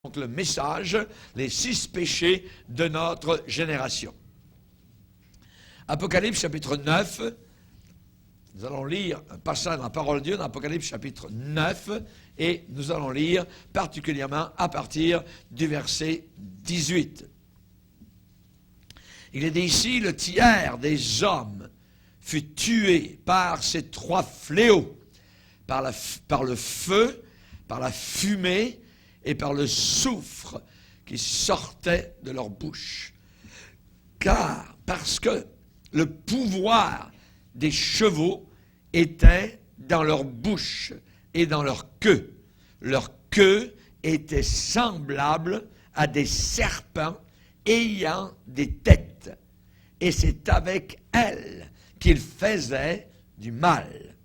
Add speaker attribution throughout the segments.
Speaker 1: Donc le message, les 6 péchés de notre génération. Apocalypse chapitre 9, nous allons lire un passage dans la parole de Dieu dans Apocalypse chapitre 9 et nous allons lire particulièrement à partir du verset 18. Il est dit ici, le tiers des hommes fut tué par ces 3 fléaux, par le feu, par la fumée et par le soufre qui sortait de leur bouche. Parce que le pouvoir des chevaux était dans leur bouche et dans leur queue. Leur queue était semblable à des serpents ayant des têtes. Et c'est avec elles qu'ils faisaient du mal.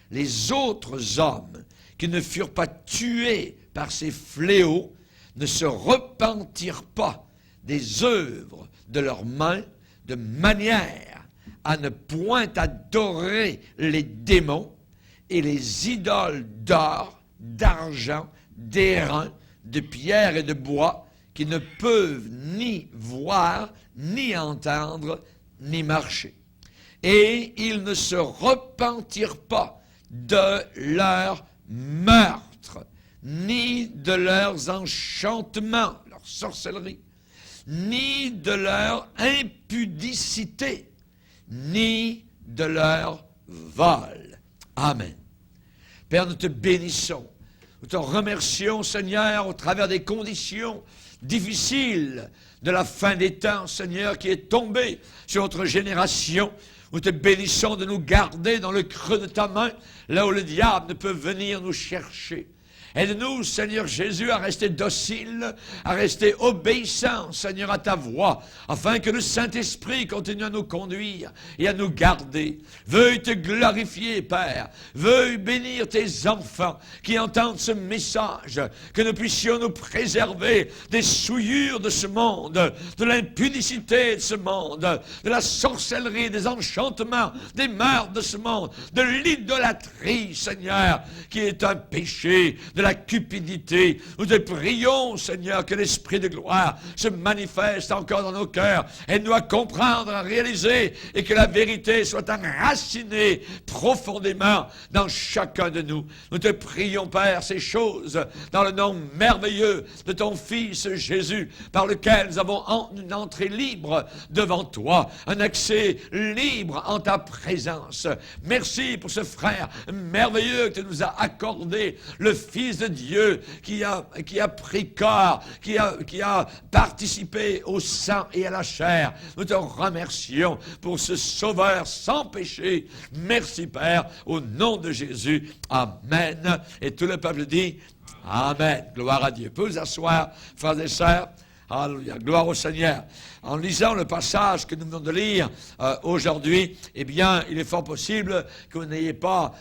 Speaker 1: Les autres hommes qui ne furent pas tués par ces fléaux ne se repentirent pas des œuvres de leurs mains de manière à ne point adorer les démons et les idoles d'or, d'argent, d'airain, de pierre et de bois qui ne peuvent ni voir, ni entendre, ni marcher. Et ils ne se repentirent pas de leur meurtre, ni de leurs enchantements, leur sorcellerie, ni de leur impudicité, ni de leur vol. Amen. Père, nous te bénissons. Nous te remercions, Seigneur, au travers des conditions difficiles de la fin des temps, Seigneur, qui est tombée sur notre génération. Nous te bénissons de nous garder dans le creux de ta main, là où le diable ne peut venir nous chercher. Aide-nous, Seigneur Jésus, à rester dociles, à rester obéissants, Seigneur, à ta voix, afin que le Saint-Esprit continue à nous conduire et à nous garder. Veuille te glorifier, Père. Veuille bénir tes enfants qui entendent ce message, que nous puissions nous préserver des souillures de ce monde, de l'impudicité de ce monde, de la sorcellerie, des enchantements, des meurtres de ce monde, de l'idolâtrie, Seigneur, qui est un péché, de la cupidité. Nous te prions, Seigneur, que l'Esprit de gloire se manifeste encore dans nos cœurs. Aide-nous à comprendre, à réaliser, et que la vérité soit enracinée profondément dans chacun de nous. Nous te prions, Père, ces choses dans le nom merveilleux de ton Fils Jésus, par lequel nous avons une entrée libre devant toi, un accès libre en ta présence. Merci pour ce frère merveilleux que tu nous as accordé, le Fils de Dieu qui a pris corps, qui a participé au sang et à la chair. Nous te remercions pour ce Sauveur sans péché. Merci, Père, au nom de Jésus. Amen. Et tout le peuple dit Amen. Gloire à Dieu. Vous vous asseoir, frères et sœurs. Alléluia. Gloire au Seigneur. En lisant le passage que nous venons de lire aujourd'hui, eh bien, il est fort possible que vous n'ayez pas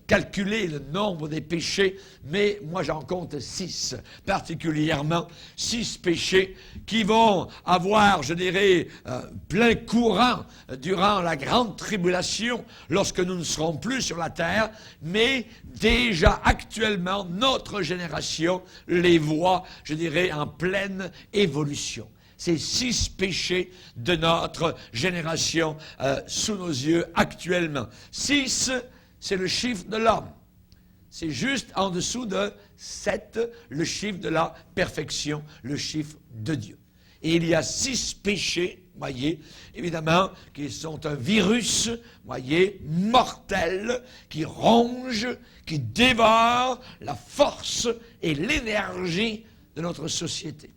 Speaker 1: calculé le nombre des péchés, mais moi j'en compte 6, particulièrement 6 péchés qui vont avoir, je dirais, plein courant durant la grande tribulation, lorsque nous ne serons plus sur la terre, mais déjà actuellement, notre génération les voit, je dirais, en pleine évolution. Ces 6 péchés de notre génération sous nos yeux actuellement. 6, c'est le chiffre de l'homme. C'est juste en dessous de 7, le chiffre de la perfection, le chiffre de Dieu. Et il y a 6 péchés, voyez, évidemment, qui sont un virus, voyez, mortel, qui ronge, qui dévore la force et l'énergie de notre société.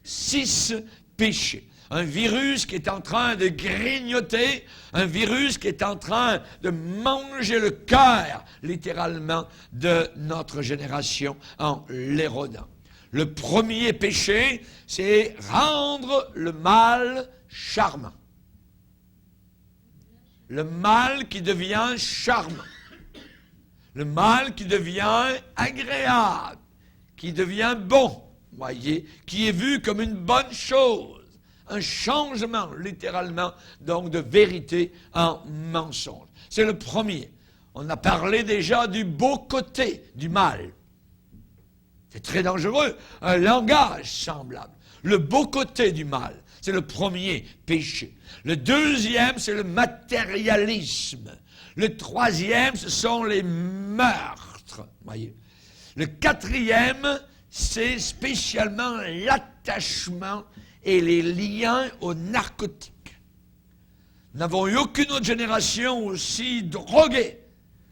Speaker 1: 6 péchés. Un virus qui est en train de grignoter, un virus qui est en train de manger le cœur, littéralement, de notre génération en l'érodant. Le premier péché, c'est rendre le mal charmant. Le mal qui devient charmant. Le mal qui devient agréable, qui devient bon. Voyez, qui est vu comme une bonne chose, un changement, littéralement, donc de vérité en mensonge. C'est le premier. On a parlé déjà du beau côté du mal. C'est très dangereux. Un langage semblable. Le beau côté du mal, c'est le premier péché. Le deuxième, c'est le matérialisme. Le troisième, ce sont les meurtres. Voyez. Le quatrième, c'est spécialement l'attachement et les liens aux narcotiques. Nous n'avons eu aucune autre génération aussi droguée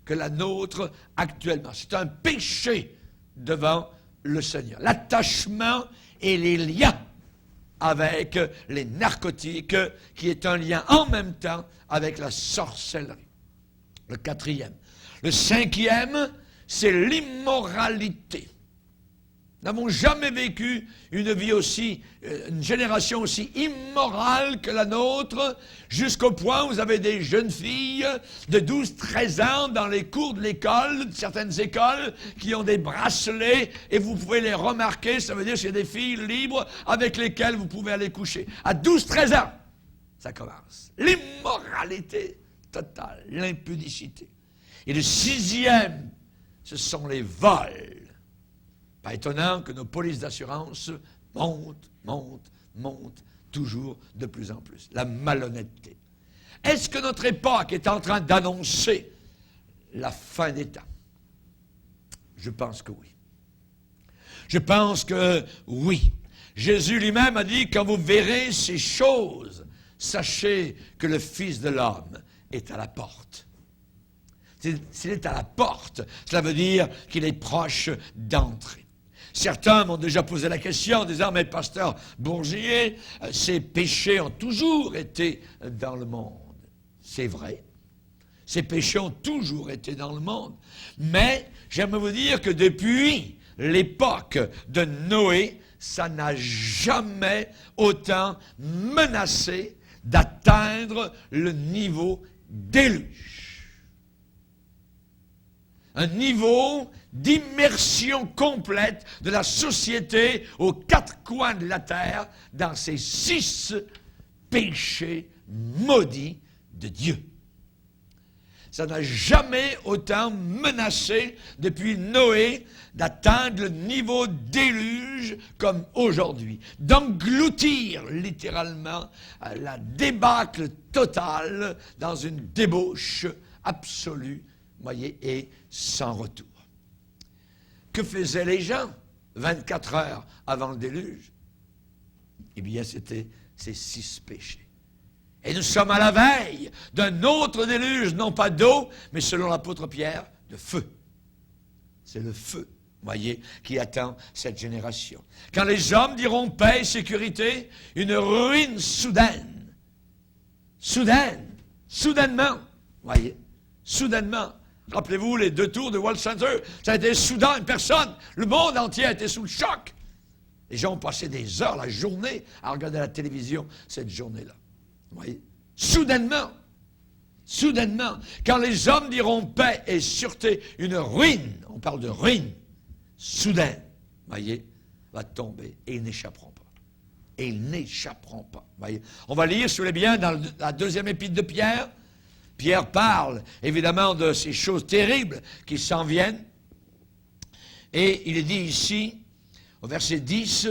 Speaker 1: que la nôtre actuellement. C'est un péché devant le Seigneur. L'attachement et les liens avec les narcotiques, qui est un lien en même temps avec la sorcellerie. Le quatrième. Le cinquième, c'est l'immoralité. Nous n'avons jamais vécu une vie aussi, une génération aussi immorale que la nôtre, jusqu'au point où vous avez des jeunes filles de 12-13 ans dans les cours de l'école, de certaines écoles, qui ont des bracelets, et vous pouvez les remarquer, ça veut dire que c'est des filles libres avec lesquelles vous pouvez aller coucher. À 12-13 ans, ça commence. L'immoralité totale, l'impudicité. Et le sixième, ce sont les vols. Pas étonnant que nos polices d'assurance montent toujours de plus en plus. La malhonnêteté. Est-ce que notre époque est en train d'annoncer la fin des temps? Je pense que oui. Je pense que oui. Jésus lui-même a dit, quand vous verrez ces choses, sachez que le Fils de l'homme est à la porte. S'il est à la porte, cela veut dire qu'il est proche d'entrer. Certains m'ont déjà posé la question en disant, mais pasteur Bourgier, ces péchés ont toujours été dans le monde. C'est vrai. Ces péchés ont toujours été dans le monde. Mais j'aimerais vous dire que depuis l'époque de Noé, ça n'a jamais autant menacé d'atteindre le niveau déluge. Un niveau d'immersion complète de la société aux quatre coins de la terre dans ces 6 péchés maudits de Dieu. Ça n'a jamais autant menacé depuis Noé d'atteindre le niveau déluge comme aujourd'hui, d'engloutir littéralement la débâcle totale dans une débauche absolue, voyez, et sans retour. Que faisaient les gens 24 heures avant le déluge? Eh bien, c'était ces 6 péchés. Et nous sommes à la veille d'un autre déluge, non pas d'eau, mais selon l'apôtre Pierre, de feu. C'est le feu, voyez, qui attend cette génération. Quand les hommes diront paix et sécurité, une ruine soudaine. Soudainement, voyez, soudainement. Rappelez-vous les 2 tours de World Center, ça a été soudain, une personne, le monde entier a été sous le choc. Les gens ont passé des heures, la journée, à regarder la télévision cette journée-là. Vous voyez? Soudainement, quand les hommes diront paix et sûreté, une ruine, on parle de ruine, soudaine, voyez, va tomber et ils n'échapperont pas. Voyez? On va lire, si vous voulez bien, dans la 2e épître de Pierre. Pierre parle évidemment de ces choses terribles qui s'en viennent. Et il est dit ici, au verset 10,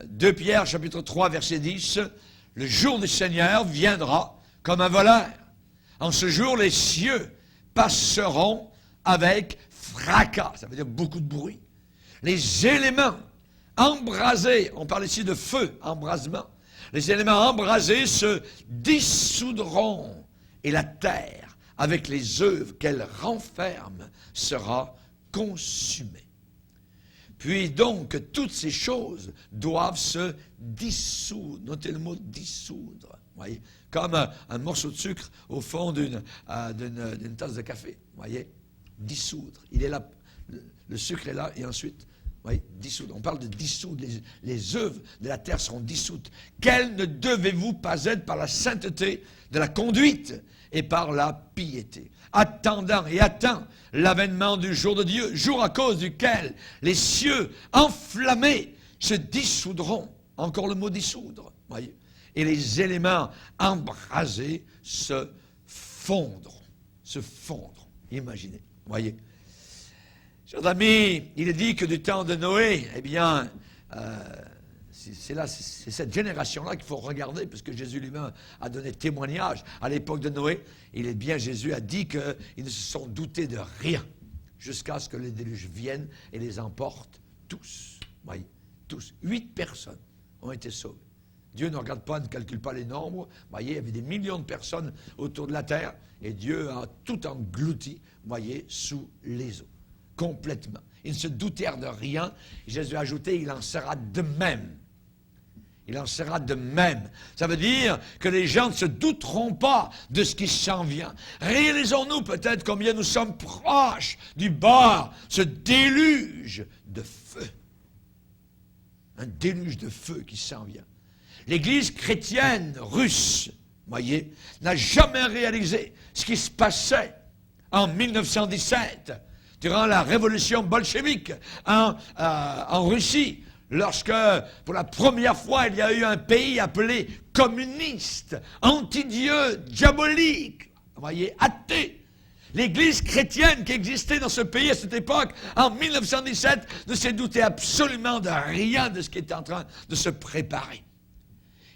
Speaker 1: 2 Pierre chapitre 3, verset 10, « Le jour du Seigneur viendra comme un voleur. En ce jour, les cieux passeront avec fracas. » Ça veut dire beaucoup de bruit. Les éléments embrasés, on parle ici de feu, embrasement. Les éléments embrasés se dissoudront. Et la terre, avec les œuvres qu'elle renferme, sera consumée. Puis donc, toutes ces choses doivent se dissoudre. Notez le mot dissoudre. Voyez, comme un morceau de sucre au fond d'une tasse de café. Voyez, dissoudre. Il est là, le sucre est là, et ensuite, voyez, dissoudre. On parle de dissoudre. Les œuvres de la terre seront dissoutes. Quelles ne devez-vous pas être par la sainteté de la conduite et par la piété, attendant l'avènement du jour de Dieu, jour à cause duquel les cieux enflammés se dissoudront, encore le mot dissoudre, voyez, et les éléments embrasés se fondront, imaginez, voyez. Chers amis, il est dit que du temps de Noé, eh bien, c'est cette génération-là qu'il faut regarder, parce que Jésus lui-même a donné témoignage à l'époque de Noé. Il est bien, Jésus a dit qu'ils ne se sont doutés de rien, jusqu'à ce que le déluge vienne et les emporte tous. Voyez, tous. 8 personnes ont été sauvées. Dieu ne regarde pas, ne calcule pas les nombres. Voyez, il y avait des millions de personnes autour de la terre, et Dieu a tout englouti, voyez, sous les eaux. Complètement. Ils ne se doutèrent de rien. Jésus a ajouté, il en sera de même. Il en sera de même. Ça veut dire que les gens ne se douteront pas de ce qui s'en vient. Réalisons-nous peut-être combien nous sommes proches du bord, ce déluge de feu. Un déluge de feu qui s'en vient. L'Église chrétienne russe, voyez, n'a jamais réalisé ce qui se passait en 1917, durant la révolution bolchevique en Russie, lorsque, pour la première fois, il y a eu un pays appelé communiste, anti-Dieu, diabolique, voyez, athée. L'Église chrétienne qui existait dans ce pays à cette époque, en 1917, ne s'est doutée absolument de rien de ce qui était en train de se préparer.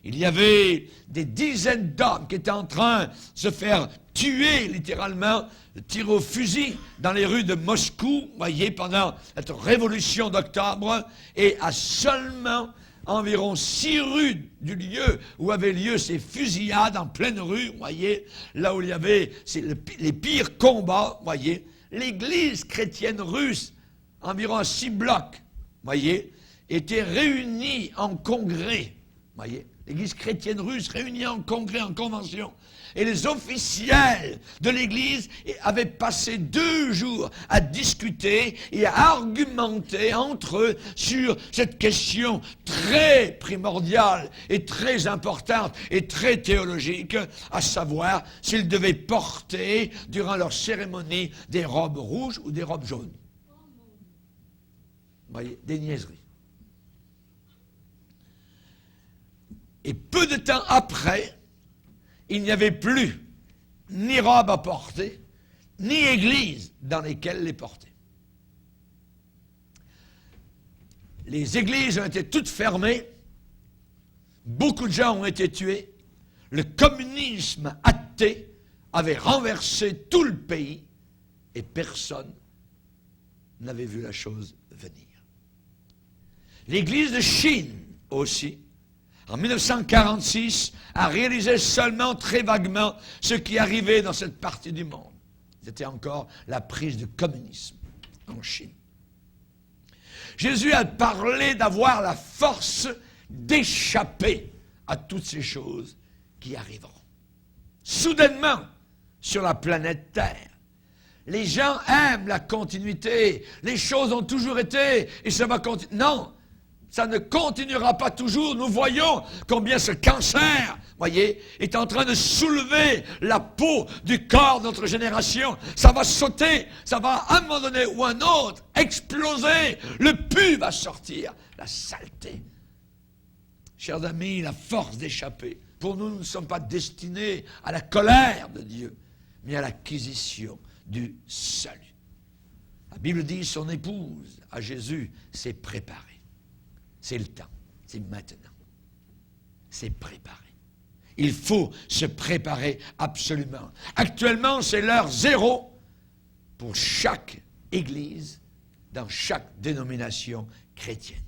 Speaker 1: Il y avait des dizaines d'hommes qui étaient en train de se faire tuer, littéralement, tirer au fusil dans les rues de Moscou, voyez, pendant cette révolution d'octobre, et à seulement environ 6 rues du lieu où avaient lieu ces fusillades en pleine rue, voyez, là où il y avait les pires combats, voyez, l'Église chrétienne russe, environ à 6 blocs, voyez, était réunie en congrès, voyez. L'Église chrétienne russe réunie en congrès, en convention. Et les officiels de l'Église avaient passé 2 jours à discuter et à argumenter entre eux sur cette question très primordiale et très importante et très théologique, à savoir s'ils devaient porter, durant leur cérémonie, des robes rouges ou des robes jaunes. Vous voyez, des niaiseries. Et peu de temps après, il n'y avait plus ni robe à porter, ni église dans lesquelles les porter. Les églises ont été toutes fermées, beaucoup de gens ont été tués, le communisme athée avait renversé tout le pays et personne n'avait vu la chose venir. L'Église de Chine aussi, en 1946, a réalisé seulement très vaguement ce qui arrivait dans cette partie du monde. C'était encore la prise du communisme en Chine. Jésus a parlé d'avoir la force d'échapper à toutes ces choses qui arriveront. Soudainement, sur la planète Terre, les gens aiment la continuité. Les choses ont toujours été et ça va continuer. Non! Ça ne continuera pas toujours. Nous voyons combien ce cancer, voyez, est en train de soulever la peau du corps de notre génération. Ça va sauter, ça va à un moment donné ou un autre exploser. Le pus va sortir, la saleté. Chers amis, la force d'échapper. Pour nous, nous ne sommes pas destinés à la colère de Dieu, mais à l'acquisition du salut. La Bible dit, son épouse, à Jésus, s'est préparée. C'est le temps, c'est maintenant. C'est préparé. Il faut se préparer absolument. Actuellement, c'est l'heure 0 pour chaque église, dans chaque dénomination chrétienne.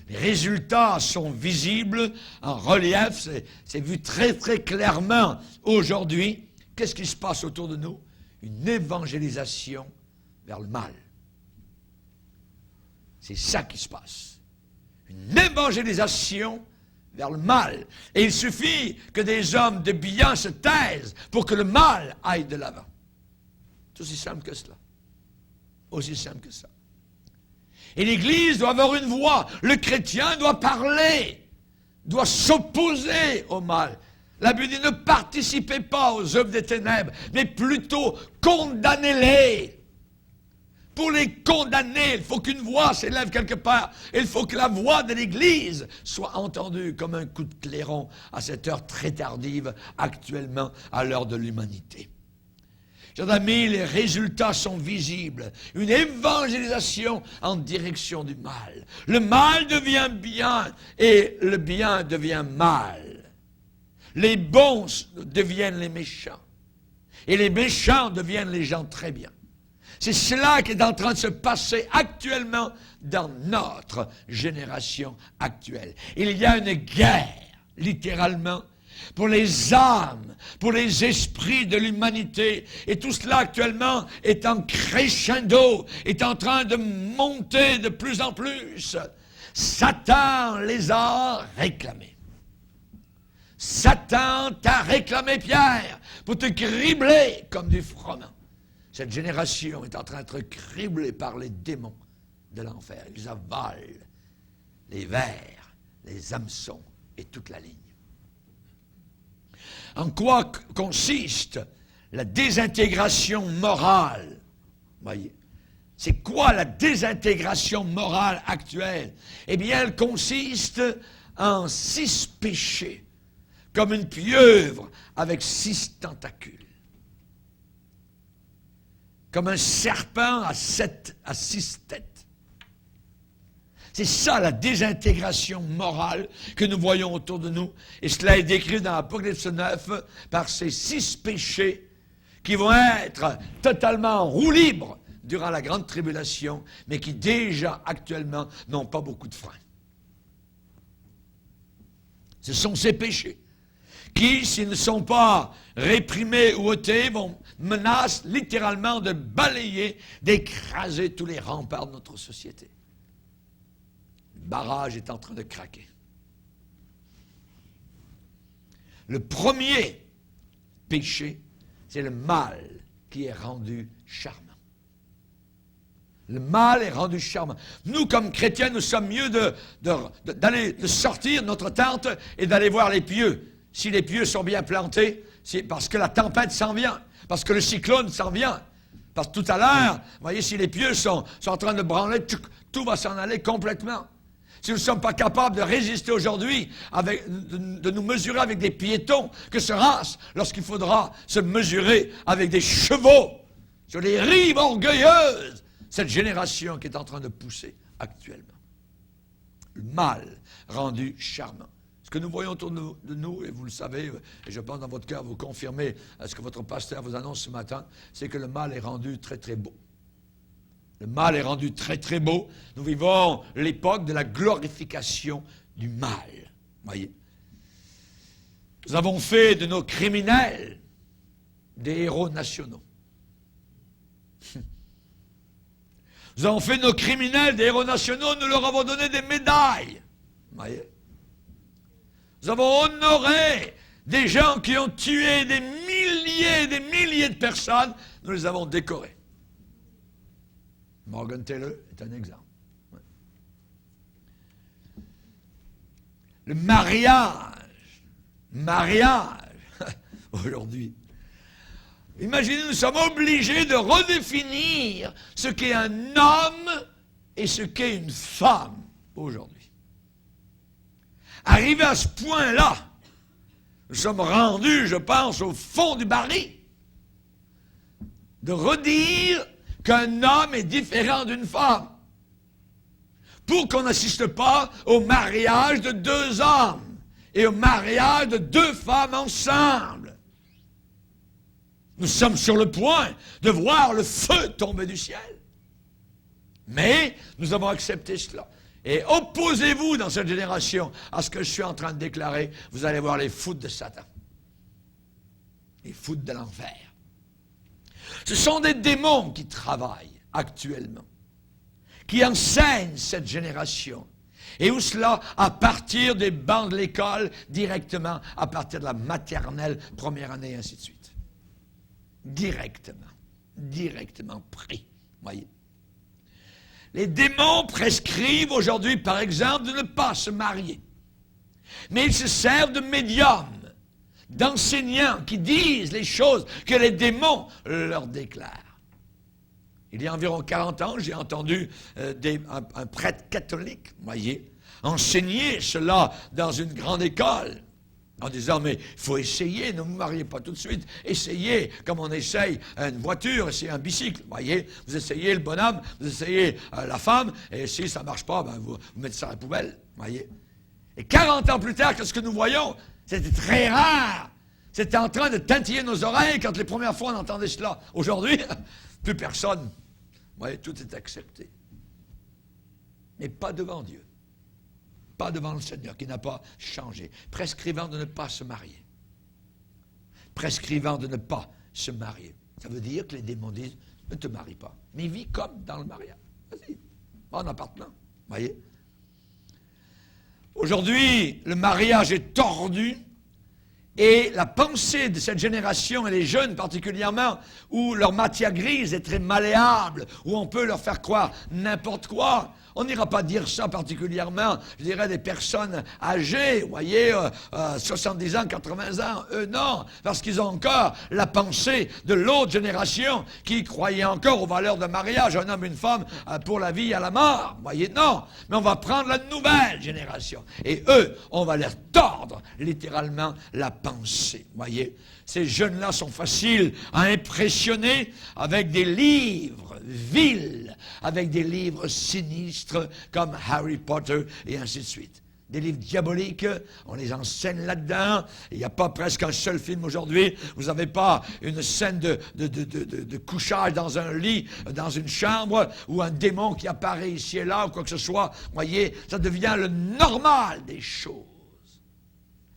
Speaker 1: Les résultats sont visibles, en relief, c'est vu très très clairement aujourd'hui. Qu'est-ce qui se passe autour de nous? Une évangélisation vers le mal. C'est ça qui se passe. Une évangélisation vers le mal. Et il suffit que des hommes de bien se taisent pour que le mal aille de l'avant. C'est aussi simple que cela. Aussi simple que ça. Et l'Église doit avoir une voix. Le chrétien doit parler, doit s'opposer au mal. La Bible dit, ne participez pas aux œuvres des ténèbres, mais plutôt condamnez-les. Pour les condamner, il faut qu'une voix s'élève quelque part. Il faut que la voix de l'Église soit entendue comme un coup de clairon à cette heure très tardive, actuellement, à l'heure de l'humanité. Chers amis, les résultats sont visibles. Une évangélisation en direction du mal. Le mal devient bien et le bien devient mal. Les bons deviennent les méchants. Et les méchants deviennent les gens très bien. C'est cela qui est en train de se passer actuellement dans notre génération actuelle. Il y a une guerre, littéralement, pour les âmes, pour les esprits de l'humanité. Et tout cela actuellement est en crescendo, est en train de monter de plus en plus. Satan les a réclamés. Satan t'a réclamé, Pierre, pour te cribler comme du froment. Cette génération est en train d'être criblée par les démons de l'enfer. Ils avalent les vers, les hameçons et toute la ligne. En quoi consiste la désintégration morale? Voyez, c'est quoi la désintégration morale actuelle? Eh bien, elle consiste en 6 péchés, comme une pieuvre avec 6 tentacules. Comme un serpent à 6 têtes. C'est ça la désintégration morale que nous voyons autour de nous. Et cela est décrit dans l'Apocalypse 9 par ces 6 péchés qui vont être totalement en roue libre durant la grande tribulation, mais qui déjà actuellement n'ont pas beaucoup de frein. Ce sont ces péchés qui, s'ils ne sont pas réprimés ou ôtés, menacent littéralement de balayer, d'écraser tous les remparts de notre société. Le barrage est en train de craquer. Le premier péché, c'est le mal qui est rendu charmant. Le mal est rendu charmant. Nous, comme chrétiens, nous sommes mieux de sortir de notre tente et d'aller voir les pieux. Si les pieux sont bien plantés, c'est parce que la tempête s'en vient, parce que le cyclone s'en vient. Parce que tout à l'heure, vous voyez, si les pieux sont en train de branler, tout va s'en aller complètement. Si nous ne sommes pas capables de résister aujourd'hui, de nous mesurer avec des piétons, que sera-ce lorsqu'il faudra se mesurer avec des chevaux sur les rives orgueilleuses, cette génération qui est en train de pousser actuellement. Le mal rendu charmant. Ce que nous voyons autour de nous, et vous le savez, et je pense dans votre cœur, vous confirmez ce que votre pasteur vous annonce ce matin, c'est que le mal est rendu très très beau. Le mal est rendu très très beau. Nous vivons l'époque de la glorification du mal. Voyez. Nous avons fait de nos criminels des héros nationaux. Nous avons fait de nos criminels des héros nationaux, nous leur avons donné des médailles. Voyez. Nous avons honoré des gens qui ont tué des milliers et des milliers de personnes. Nous les avons décorés. Morgan Taylor est un exemple. Ouais. Le mariage, aujourd'hui. Imaginez, nous sommes obligés de redéfinir ce qu'est un homme et ce qu'est une femme aujourd'hui. Arrivé à ce point-là, nous sommes rendus, je pense, au fond du baril, de redire qu'un homme est différent d'une femme, pour qu'on n'assiste pas au mariage de 2 hommes et au mariage de 2 femmes ensemble. Nous sommes sur le point de voir le feu tomber du ciel. Mais nous avons accepté cela. Et opposez-vous dans cette génération à ce que je suis en train de déclarer, vous allez voir les foudres de Satan. Les foudres de l'enfer. Ce sont des démons qui travaillent actuellement, qui enseignent cette génération. Et où cela, à partir des bancs de l'école, directement, à partir de la maternelle, première année, et ainsi de suite. Directement pris, voyez. Les démons prescrivent aujourd'hui, par exemple, de ne pas se marier. Mais ils se servent de médiums, d'enseignants qui disent les choses que les démons leur déclarent. Il y a environ 40 ans, j'ai entendu un prêtre catholique, voyez, enseigner cela dans une grande école. En disant, mais il faut essayer, ne vous mariez pas tout de suite. Essayez, comme on essaye une voiture, essayez un bicycle. Voyez, vous essayez le bonhomme, vous essayez la femme, et si ça ne marche pas, ben vous mettez ça à la poubelle. Voyez. Et 40 ans plus tard, qu'est-ce que nous voyons? C'était très rare. C'était en train de tintiller nos oreilles quand les premières fois on entendait cela. Aujourd'hui, plus personne. Vous voyez, tout est accepté. Mais pas devant Dieu. Pas devant le Seigneur, qui n'a pas changé. Prescrivant de ne pas se marier. Prescrivant de ne pas se marier. Ça veut dire que les démons disent, ne te marie pas. Mais vis comme dans le mariage. Vas-y, en appartenant. Voyez. Aujourd'hui, le mariage est tordu. Et la pensée de cette génération, et les jeunes particulièrement, où leur matière grise est très malléable, où on peut leur faire croire n'importe quoi. On n'ira pas dire ça particulièrement, je dirais, des personnes âgées, vous voyez, 70 ans, 80 ans. Eux, non, parce qu'ils ont encore la pensée de l'autre génération qui croyait encore aux valeurs de mariage, un homme, une femme, pour la vie à la mort. Vous voyez, non. Mais on va prendre la nouvelle génération. Et eux, on va leur tordre littéralement la pensée. Vous voyez, ces jeunes-là sont faciles à impressionner avec des livres vils, avec des livres sinistres comme Harry Potter et ainsi de suite. Des livres diaboliques, on les enseigne là-dedans. Il n'y a pas presque un seul film aujourd'hui. Vous n'avez pas une scène de couchage dans un lit, dans une chambre, ou un démon qui apparaît ici et là, ou quoi que ce soit. Vous voyez, ça devient le normal des choses.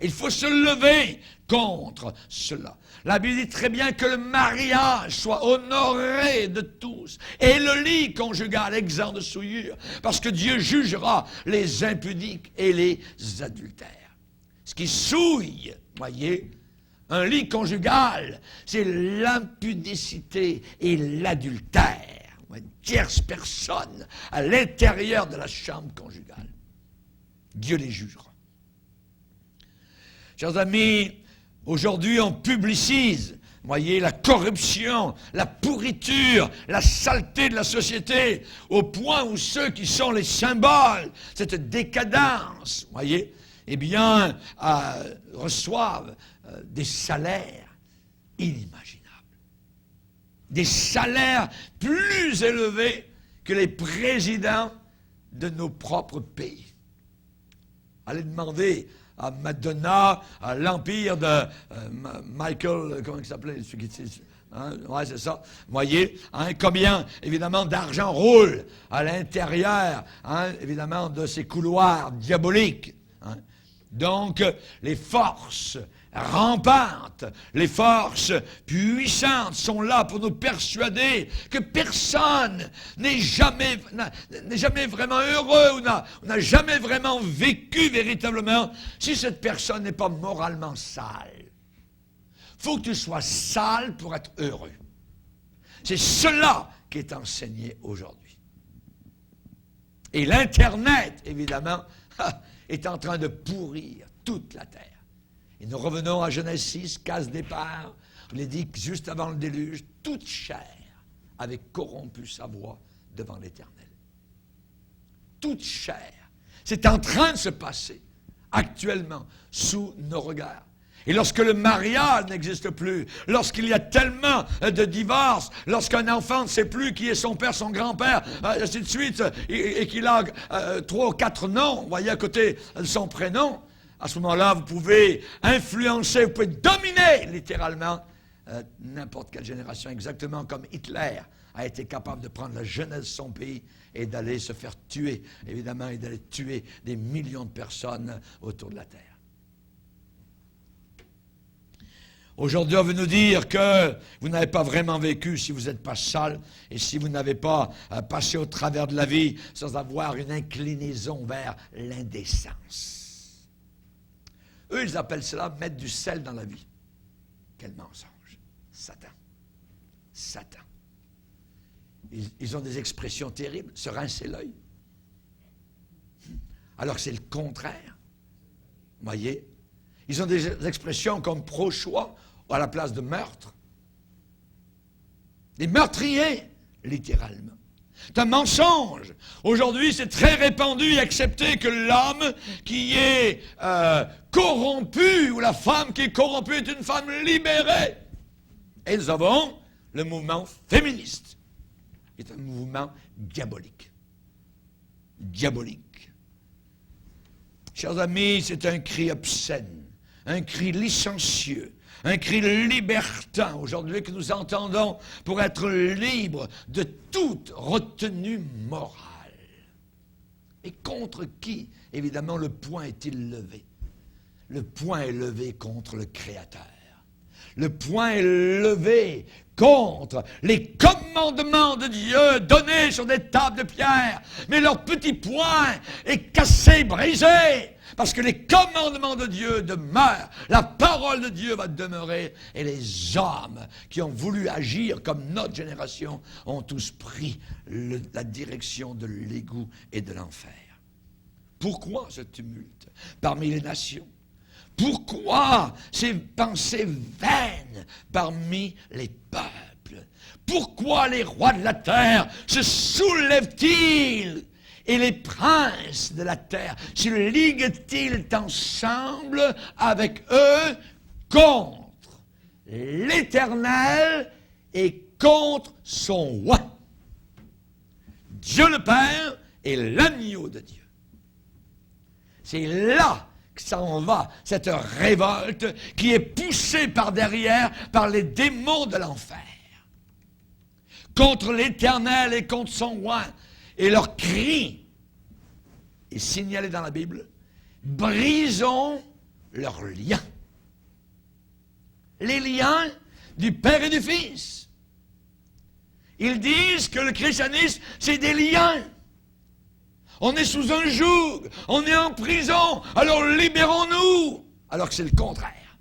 Speaker 1: Il faut se lever contre cela. La Bible dit très bien que le mariage soit honoré de tous et le lit conjugal exempt de souillure, parce que Dieu jugera les impudiques et les adultères. Ce qui souille, voyez, un lit conjugal, c'est l'impudicité et l'adultère. Une tierce personne à l'intérieur de la chambre conjugale. Dieu les jugera. Chers amis, aujourd'hui on publicise, voyez, la corruption, la pourriture, la saleté de la société, au point où ceux qui sont les symboles, cette décadence, voyez, eh bien, reçoivent des salaires inimaginables. Des salaires plus élevés que les présidents de nos propres pays. Allez demander à Madonna, à l'empire de Michael, comment il s'appelait, celui qui... Hein, ouais, c'est ça. Vous voyez, hein, combien, évidemment, d'argent roule à l'intérieur, hein, évidemment, de ces couloirs diaboliques. Hein. Donc, les forces rampantes, les forces puissantes sont là pour nous persuader que personne n'est jamais vraiment heureux ou n'a jamais vraiment vécu véritablement si cette personne n'est pas moralement sale. Il faut que tu sois sale pour être heureux. C'est cela qui est enseigné aujourd'hui. Et l'Internet, évidemment, est en train de pourrir toute la terre. Et nous revenons à Genèse 6, case départ. On est dit que juste avant le déluge, toute chair avait corrompu sa voix devant l'Éternel. Toute chair. C'est en train de se passer actuellement sous nos regards. Et lorsque le mariage n'existe plus, lorsqu'il y a tellement de divorces, lorsqu'un enfant ne sait plus qui est son père, son grand-père, ainsi de suite, et qu'il a 3 ou 4 noms, vous voyez, à côté de son prénom, à ce moment-là, vous pouvez influencer, vous pouvez dominer littéralement n'importe quelle génération, exactement comme Hitler a été capable de prendre la jeunesse de son pays et d'aller se faire tuer, évidemment, et d'aller tuer des millions de personnes autour de la terre. Aujourd'hui, on veut nous dire que vous n'avez pas vraiment vécu si vous n'êtes pas sale et si vous n'avez pas passé au travers de la vie sans avoir une inclinaison vers l'indécence. Eux, ils appellent cela mettre du sel dans la vie. Quel mensonge. Satan. Satan. Ils ont des expressions terribles, se rincer l'œil. Alors que c'est le contraire. Vous voyez? Ils ont des expressions comme pro-choix à la place de meurtre. Des meurtriers, littéralement. C'est un mensonge. Aujourd'hui, c'est très répandu et accepté que l'homme qui est corrompu, ou la femme qui est corrompue, est une femme libérée. Et nous avons le mouvement féministe, qui est un mouvement diabolique. Diabolique. Chers amis, c'est un cri obscène, un cri licencieux, un cri libertin aujourd'hui que nous entendons pour être libres de toute retenue morale. Et contre qui, évidemment, le poing est-il levé? Le poing est levé contre le Créateur. Le poing est levé contre les commandements de Dieu donnés sur des tables de pierre. Mais leur petit poing est cassé, brisé. Parce que les commandements de Dieu demeurent, la parole de Dieu va demeurer, et les hommes qui ont voulu agir comme notre génération ont tous pris la direction de l'égout et de l'enfer. Pourquoi ce tumulte parmi les nations? Pourquoi ces pensées vaines parmi les peuples? Pourquoi les rois de la terre se soulèvent-ils? Et les princes de la terre se liguent-ils ensemble avec eux contre l'Éternel et contre son roi? Dieu le Père et l'agneau de Dieu. C'est là que ça en va, cette révolte qui est poussée par derrière par les démons de l'enfer. Contre l'Éternel et contre son roi. Et leur cri est signalé dans la Bible. Brisons leurs liens. Les liens du Père et du Fils. Ils disent que le christianisme, c'est des liens. On est sous un joug, on est en prison, alors libérons-nous. Alors que c'est le contraire.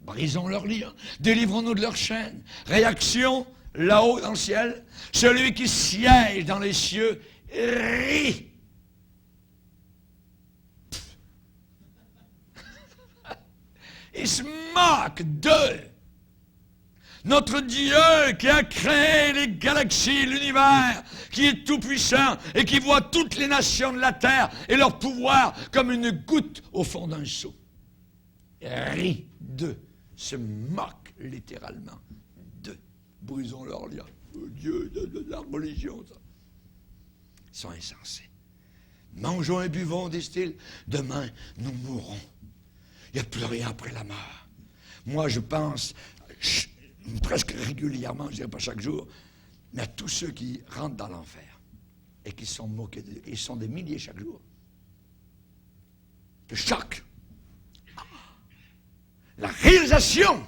Speaker 1: Brisons leurs liens, délivrons-nous de leurs chaînes. Réaction, là-haut dans le ciel, celui qui siège dans les cieux rit. Il se moque d'eux. Notre Dieu qui a créé les galaxies, l'univers, qui est tout-puissant et qui voit toutes les nations de la terre et leur pouvoir comme une goutte au fond d'un seau. Rit d'eux, se moque littéralement d'eux. Brisons leurs liens. Dieu de la religion, ça. Ils sont insensés. Mangeons et buvons, disent-ils. Demain, nous mourrons. Il n'y a plus rien après la mort. Moi, je pense presque régulièrement, je ne dirais pas chaque jour, mais à tous ceux qui rentrent dans l'enfer et qui sont moqués d'eux. Ils sont des milliers chaque jour. Le choc. La réalisation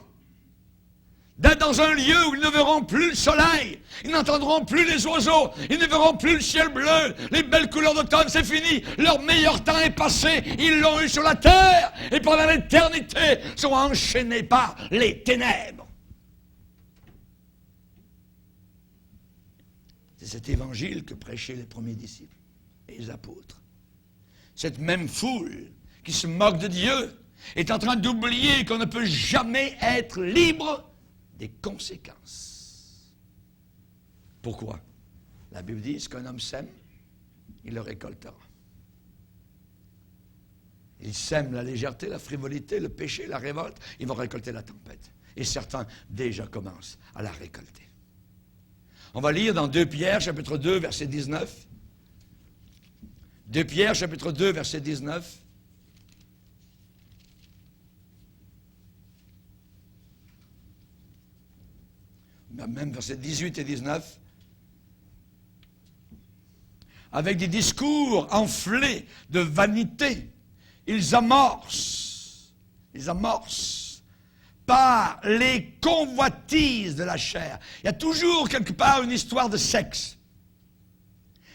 Speaker 1: d'être dans un lieu où ils ne verront plus le soleil, ils n'entendront plus les oiseaux, ils ne verront plus le ciel bleu, les belles couleurs d'automne, c'est fini. Leur meilleur temps est passé, ils l'ont eu sur la terre, et pendant l'éternité sont enchaînés par les ténèbres. C'est cet évangile que prêchaient les premiers disciples et les apôtres. Cette même foule qui se moque de Dieu est en train d'oublier qu'on ne peut jamais être libre des conséquences. Pourquoi? La Bible dit, ce qu'un homme sème, il le récoltera. Il sème la légèreté, la frivolité, le péché, la révolte, il va récolter la tempête. Et certains déjà commencent à la récolter. On va lire dans 2 Pierre, chapitre 2, verset 19. 2 Pierre, chapitre 2, verset 19. Même verset 18 et 19. Avec des discours enflés de vanité, ils amorcent par les convoitises de la chair. Il y a toujours quelque part une histoire de sexe.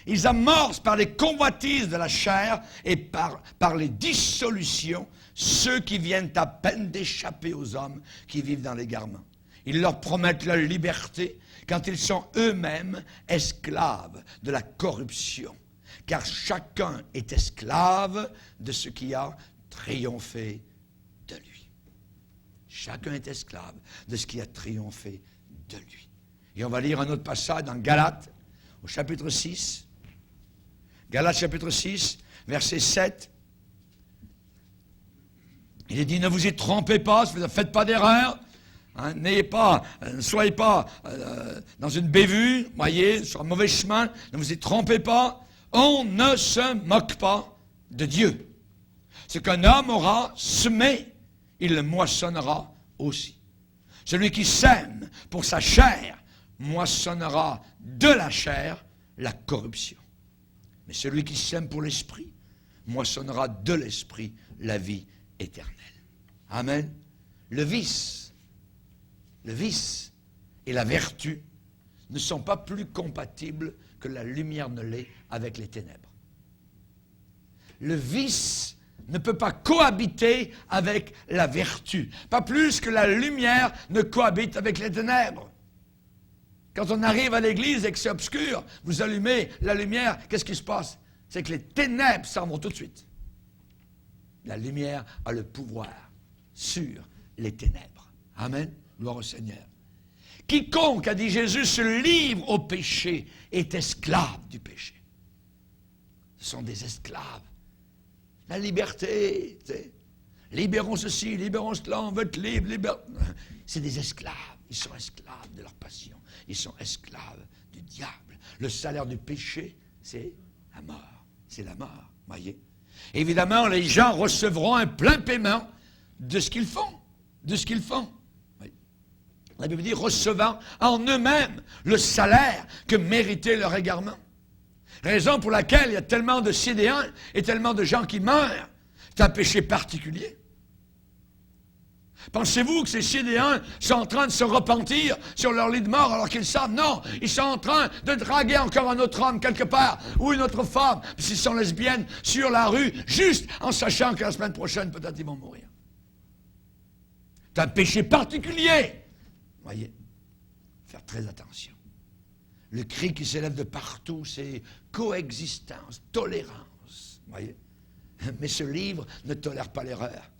Speaker 1: Ils amorcent par les convoitises de la chair et par les dissolutions ceux qui viennent à peine d'échapper aux hommes qui vivent dans l'égarement. Ils leur promettent la liberté quand ils sont eux-mêmes esclaves de la corruption. Car chacun est esclave de ce qui a triomphé de lui. Chacun est esclave de ce qui a triomphé de lui. Et on va lire un autre passage dans Galates, au chapitre 6. Galates chapitre 6, verset 7. Il est dit, ne vous y trompez pas, ne faites pas d'erreur. Hein, ne soyez pas dans une bévue, voyez, sur un mauvais chemin. Ne vous y trompez pas. On ne se moque pas de Dieu. Ce qu'un homme aura semé, il le moissonnera aussi. Celui qui sème pour sa chair moissonnera de la chair la corruption. Mais celui qui sème pour l'esprit moissonnera de l'esprit la vie éternelle. Amen. Le vice et la vertu ne sont pas plus compatibles que la lumière ne l'est avec les ténèbres. Le vice ne peut pas cohabiter avec la vertu, pas plus que la lumière ne cohabite avec les ténèbres. Quand on arrive à l'église et que c'est obscur, vous allumez la lumière, qu'est-ce qui se passe? C'est que les ténèbres s'en vont tout de suite. La lumière a le pouvoir sur les ténèbres. Amen. Gloire au Seigneur. Quiconque, a dit Jésus, se livre au péché est esclave du péché. Ce sont des esclaves. La liberté, tu sais. Libérons ceci, libérons cela, on veut être libre, c'est des esclaves. Ils sont esclaves de leur passion. Ils sont esclaves du diable. Le salaire du péché, c'est la mort. C'est la mort, voyez. Évidemment, les gens recevront un plein paiement de ce qu'ils font. De ce qu'ils font. Oui. La Bible dit, recevant en eux-mêmes le salaire que méritait leur égarement. Raison pour laquelle il y a tellement de Sidéens et tellement de gens qui meurent. C'est un péché particulier. Pensez-vous que ces Sidéens sont en train de se repentir sur leur lit de mort alors qu'ils savent? Non, ils sont en train de draguer encore un autre homme quelque part, ou une autre femme, s'ils sont lesbiennes, sur la rue, juste en sachant que la semaine prochaine, peut-être ils vont mourir. C'est un péché particulier. Voyez, faire très attention. Le cri qui s'élève de partout, c'est coexistence, tolérance. Voyez. Mais ce livre ne tolère pas l'erreur.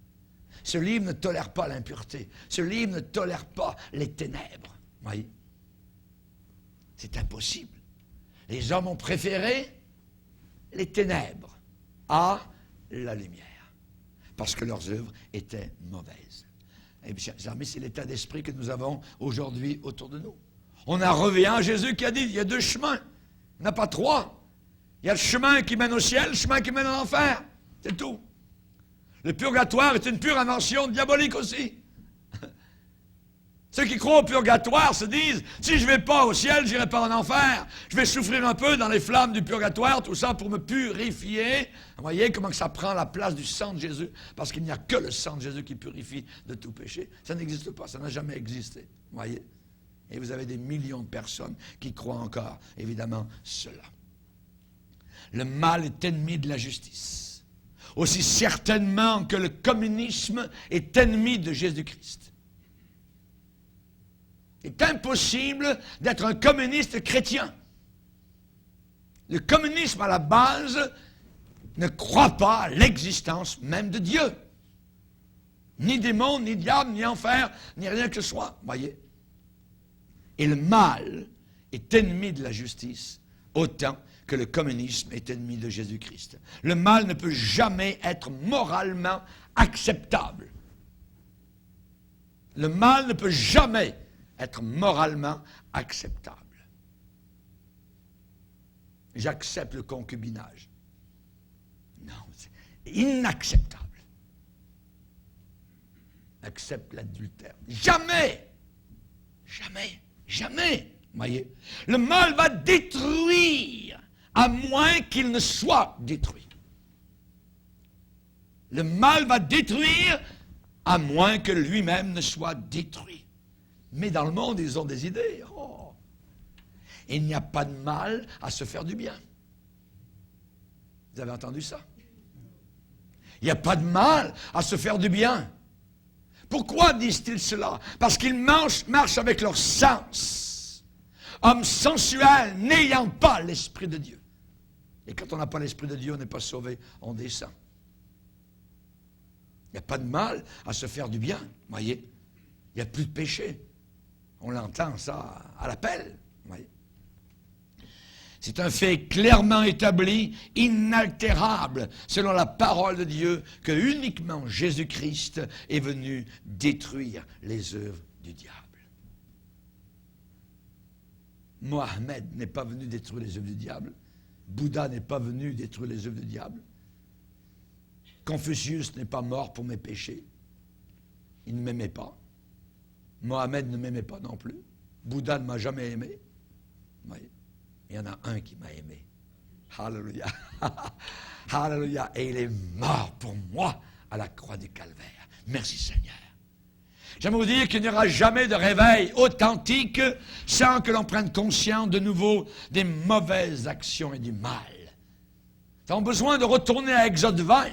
Speaker 1: Ce livre ne tolère pas l'impureté. Ce livre ne tolère pas les ténèbres. Voyez. C'est impossible. Les hommes ont préféré les ténèbres à la lumière. Parce que leurs œuvres étaient mauvaises. Et bien, amis, c'est l'état d'esprit que nous avons aujourd'hui autour de nous. On a revenu à Jésus qui a dit, il y a deux chemins. Il n'y en a pas trois. Il y a le chemin qui mène au ciel, le chemin qui mène à l'enfer. C'est tout. Le purgatoire est une pure invention diabolique aussi. Ceux qui croient au purgatoire se disent, si je ne vais pas au ciel, je n'irai pas en enfer. Je vais souffrir un peu dans les flammes du purgatoire, tout ça pour me purifier. Vous voyez comment que ça prend la place du sang de Jésus, parce qu'il n'y a que le sang de Jésus qui purifie de tout péché. Ça n'existe pas, ça n'a jamais existé. Vous voyez? Et vous avez des millions de personnes qui croient encore, évidemment, cela. Le mal est ennemi de la justice. Aussi certainement que le communisme est ennemi de Jésus-Christ. Il est impossible d'être un communiste chrétien. Le communisme, à la base, ne croit pas à l'existence même de Dieu. Ni démon, ni diable, ni enfer, ni rien que ce soit. Voyez. Et le mal est ennemi de la justice, autant que le communisme est ennemi de Jésus-Christ. Le mal ne peut jamais être moralement acceptable. Le mal ne peut jamais être moralement acceptable. J'accepte le concubinage. Non, c'est inacceptable. Accepte l'adultère. Jamais! Jamais! Jamais! Voyez? Le mal va détruire à moins qu'il ne soit détruit. Le mal va détruire à moins que lui-même ne soit détruit. Mais dans le monde, ils ont des idées. Oh. Il n'y a pas de mal à se faire du bien. Vous avez entendu ça? Il n'y a pas de mal à se faire du bien. Pourquoi disent-ils cela? Parce qu'ils marchent avec leur sens. Hommes sensuels, n'ayant pas l'Esprit de Dieu. Et quand on n'a pas l'Esprit de Dieu, on n'est pas sauvé, on descend. Il n'y a pas de mal à se faire du bien, voyez. Il n'y a plus de péché. On l'entend ça à l'appel. Oui. C'est un fait clairement établi, inaltérable, selon la parole de Dieu, que uniquement Jésus-Christ est venu détruire les œuvres du diable. Mohammed n'est pas venu détruire les œuvres du diable. Bouddha n'est pas venu détruire les œuvres du diable. Confucius n'est pas mort pour mes péchés. Il ne m'aimait pas. Mohammed ne m'aimait pas non plus. Bouddha ne m'a jamais aimé. Oui. Il y en a un qui m'a aimé. Alléluia. Alléluia. Et il est mort pour moi à la croix du calvaire. Merci Seigneur. J'aimerais vous dire qu'il n'y aura jamais de réveil authentique sans que l'on prenne conscience de nouveau des mauvaises actions et du mal. Nous avons besoin de retourner à Exode 20.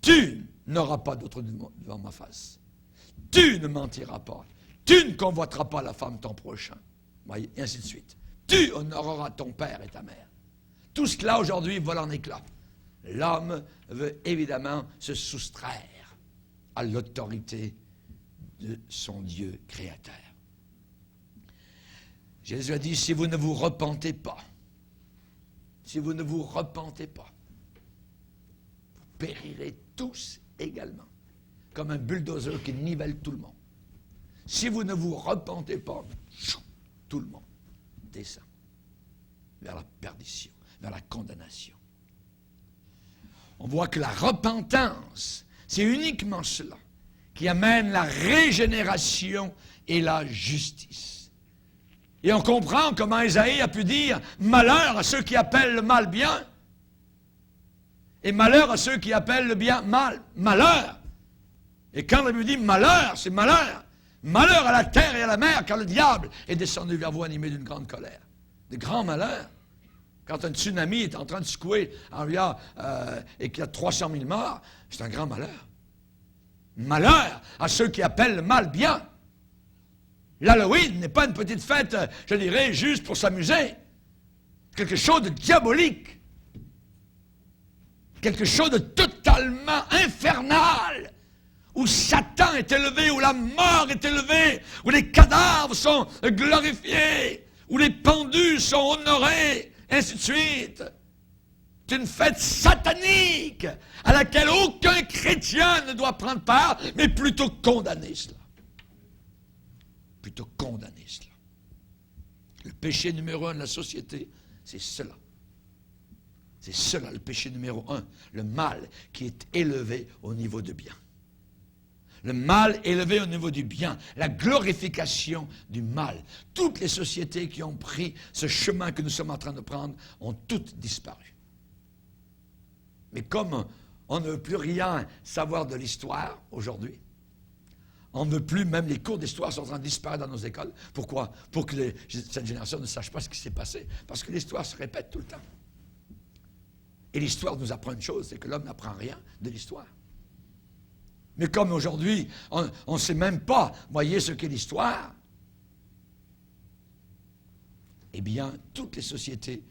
Speaker 1: Tu n'auras pas d'autre devant ma face. Tu ne mentiras pas. Tu ne convoiteras pas la femme de ton prochain. Voyez, et ainsi de suite. Tu honoreras ton père et ta mère. Tout cela aujourd'hui vole en éclats. L'homme veut évidemment se soustraire à l'autorité de son Dieu créateur. Jésus a dit, si vous ne vous repentez pas, vous périrez tous également, comme un bulldozer qui nivelle tout le monde. Si vous ne vous repentez pas, tout le monde descend vers la perdition, vers la condamnation. On voit que la repentance, c'est uniquement cela qui amène la régénération et la justice. Et on comprend comment Ésaïe a pu dire « Malheur à ceux qui appellent le mal bien » et « Malheur à ceux qui appellent le bien mal ». Malheur. Et quand la Bible dit « Malheur », c'est malheur. Malheur à la terre et à la mer, car le diable est descendu vers vous animé d'une grande colère. De grands malheurs. Quand un tsunami est en train de secouer et qu'il y a 300 000 morts, c'est un grand malheur. Malheur à ceux qui appellent le mal bien. L'Halloween n'est pas une petite fête, je dirais, juste pour s'amuser. Quelque chose de diabolique. Quelque chose de totalement infernal. Où Satan est élevé, où la mort est élevée, où les cadavres sont glorifiés, où les pendus sont honorés, ainsi de suite. C'est une fête satanique à laquelle aucun chrétien ne doit prendre part, mais plutôt condamner cela. Plutôt condamner cela. Le péché numéro 1 de la société, c'est cela. C'est cela le péché numéro 1, le mal qui est élevé au niveau du bien. Le mal élevé au niveau du bien, la glorification du mal. Toutes les sociétés qui ont pris ce chemin que nous sommes en train de prendre ont toutes disparu. Mais comme on ne veut plus rien savoir de l'histoire aujourd'hui, on ne veut plus, même les cours d'histoire sont en train de disparaître dans nos écoles. Pourquoi? Pour que cette génération ne sache pas ce qui s'est passé. Parce que l'histoire se répète tout le temps. Et l'histoire nous apprend une chose, c'est que l'homme n'apprend rien de l'histoire. Mais comme aujourd'hui, on ne sait même pas, voyez ce qu'est l'histoire, eh bien, toutes les sociétés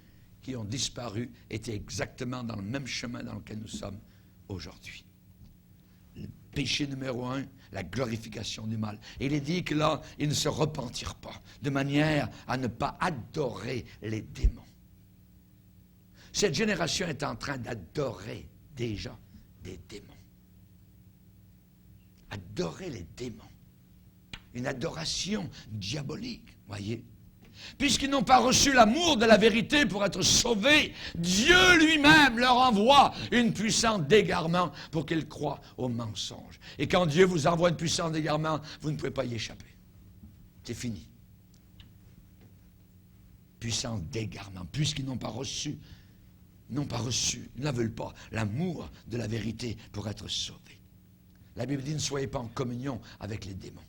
Speaker 1: qui ont disparu étaient exactement dans le même chemin dans lequel nous sommes aujourd'hui. Le péché numéro 1, la glorification du mal. Et il est dit que là, ils ne se repentirent pas, de manière à ne pas adorer les démons. Cette génération est en train d'adorer déjà des démons. Adorer les démons. Une adoration diabolique, voyez. Puisqu'ils n'ont pas reçu l'amour de la vérité pour être sauvés, Dieu lui-même leur envoie une puissance d'égarement pour qu'ils croient au mensonge. Et quand Dieu vous envoie une puissance d'égarement, vous ne pouvez pas y échapper. C'est fini. Puissance d'égarement, puisqu'ils n'ont pas reçu, ils ne la veulent pas, l'amour de la vérité pour être sauvés. La Bible dit, ne soyez pas en communion avec les démons.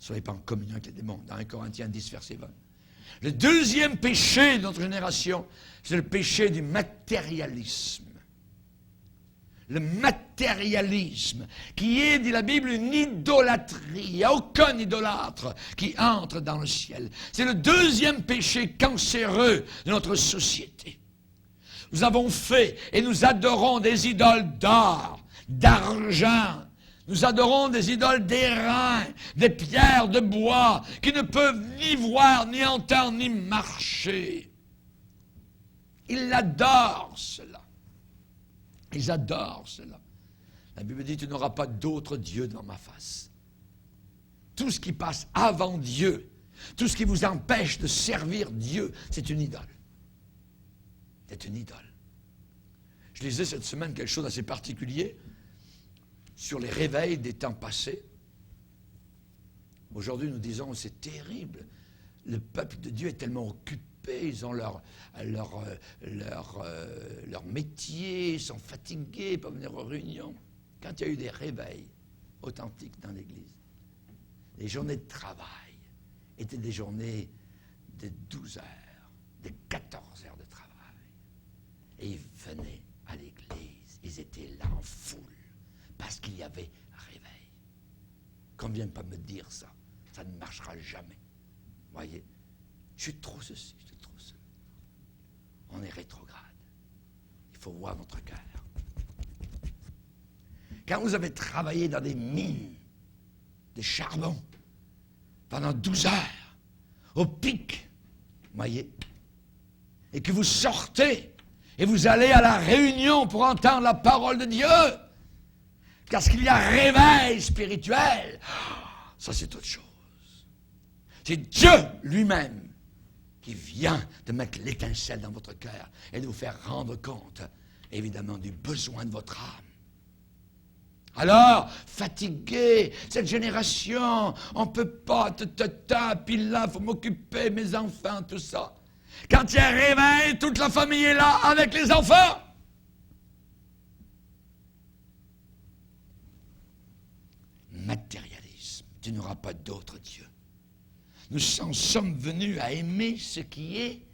Speaker 1: Ne soyez pas en communion avec les démons. Dans 1 Corinthiens 10, verset 20. Le deuxième péché de notre génération, c'est le péché du matérialisme. Le matérialisme, qui est, dit la Bible, une idolâtrie. Il n'y a aucun idolâtre qui entre dans le ciel. C'est le deuxième péché cancéreux de notre société. Nous avons fait et nous adorons des idoles d'or, d'argent, Nous adorons des idoles d'airain, des pierres de bois, qui ne peuvent ni voir, ni entendre, ni marcher. Ils adorent cela. Ils adorent cela. La Bible dit, tu n'auras pas d'autre Dieu dans ma face. Tout ce qui passe avant Dieu, tout ce qui vous empêche de servir Dieu, c'est une idole. C'est une idole. Je lisais cette semaine quelque chose d'assez particulier sur les réveils des temps passés. Aujourd'hui, nous disons, c'est terrible. Le peuple de Dieu est tellement occupé, ils ont leur métier, ils sont fatigués, ils peuvent venir aux réunions. Quand il y a eu des réveils authentiques dans l'Église, les journées de travail étaient des journées de 12 heures, de 14 heures de travail. Et ils venaient à l'Église, ils étaient là en foule, parce qu'il y avait réveil. Qu'on ne vienne pas me dire ça, ça ne marchera jamais. Voyez, je suis trop ceci, je suis trop cela. On est rétrograde. Il faut voir notre cœur. Quand vous avez travaillé dans des mines de charbon pendant 12 heures, au pic, voyez, et que vous sortez et vous allez à la réunion pour entendre la parole de Dieu, parce qu'il y a réveil spirituel, ça c'est autre chose. C'est Dieu lui-même qui vient de mettre l'étincelle dans votre cœur et de vous faire rendre compte, évidemment, du besoin de votre âme. Alors, fatigué, cette génération, on ne peut pas, puis là, il faut m'occuper, mes enfants, tout ça. Quand il y a réveil, toute la famille est là avec les enfants. Matérialisme, tu n'auras pas d'autre Dieu. Nous en sommes venus à aimer ce qui est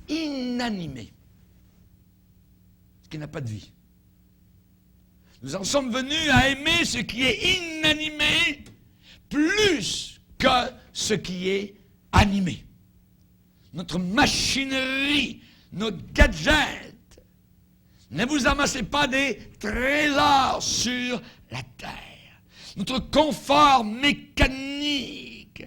Speaker 1: inanimé, ce qui n'a pas de vie. Nous en sommes venus à aimer ce qui est inanimé plus que ce qui est animé. Notre machinerie, notre gadget. Ne vous amassez pas des trésors sur la terre. Notre confort mécanique.